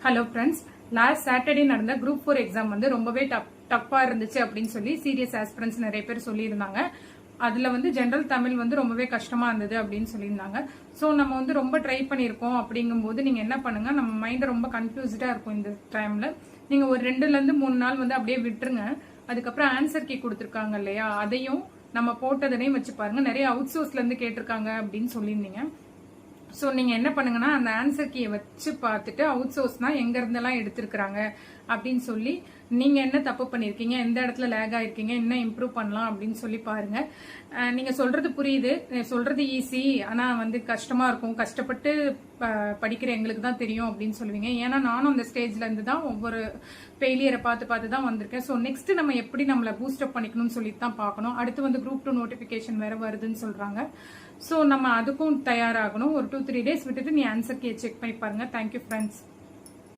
Hello friends, last Saturday நடந்த group 4 exam வந்து ரொம்பவே டஃப்பா இருந்துச்சு அப்படின்னு சொல்லி சீரியஸ் ஆஸ்பிரன்ஸ் நிறைய பேர் சொல்லியிருந்தாங்க. அதுல வந்து ஜென்ரல் தமிழ் வந்து ரொம்பவே கஷ்டமா இருந்தது அப்படின்னு சொல்லியிருந்தாங்க. ஸோ நம்ம வந்து ரொம்ப ட்ரை பண்ணியிருக்கோம். அப்படிங்கும்போது நீங்க என்ன பண்ணுங்க, நம்ம மைண்ட் ரொம்ப கன்ஃபியூஸ்டா இருக்கும் இந்த டைம்ல. நீங்க ஒரு 2ல இருந்து 3 நாள் வந்து அப்படியே விட்டுருங்க. அதுக்கப்புறம் ஆன்சர் கீ கொடுத்துருக்காங்க இல்லையா, அதையும் நம்ம போட்டதனையும் வச்சு பாருங்க. நிறைய அவுட் சோர்ஸ்ல இருந்து கேட்டிருக்காங்க அப்படின்னு சொல்லியிருந்தீங்க. ஸோ நீங்கள் என்ன பண்ணுங்கன்னா, அந்த ஆன்சர் கீயை வச்சு பார்த்துட்டு அவுட் சோர்ஸ்னா எங்க இருந்தெல்லாம் எடுத்திருக்கிறாங்க அப்படின்னு சொல்லி நீங்க என்ன தப்பு பண்ணிருக்கீங்க, எந்த இடத்துல லேக் ஆயிருக்கீங்க, என்ன இம்ப்ரூவ் பண்ணலாம் அப்படின்னு சொல்லி பாருங்க. நீங்க சொல்றது புரியுது, சொல்றது ஈஸி, ஆனா வந்து கஷ்டமா இருக்கும், கஷ்டப்பட்டு படிக்கிற எங்களுக்கு தான் தெரியும் அப்படின்னு சொல்லுவீங்க. ஏன்னா நானும் அந்த ஸ்டேஜ்ல இருந்து தான் ஒவ்வொரு ஃபெயிலியரை பார்த்து தான் வந்திருக்கேன். ஸோ நெக்ஸ்ட் நம்ம எப்படி நம்மளை பூஸ்டப் பண்ணிக்கணும்னு சொல்லிட்டு தான் பார்க்கணும். அடுத்து வந்து குரூப் 2 நோட்டிபிகேஷன் வேற வருதுன்னு சொல்றாங்க. ஸோ நம்ம அதுக்கும் தயாராகணும். ஒரு 2-3 டேஸ் விட்டுட்டு நீ ஆன்சர் கீயை செக் பண்ணி பாருங்க. Thank you friends.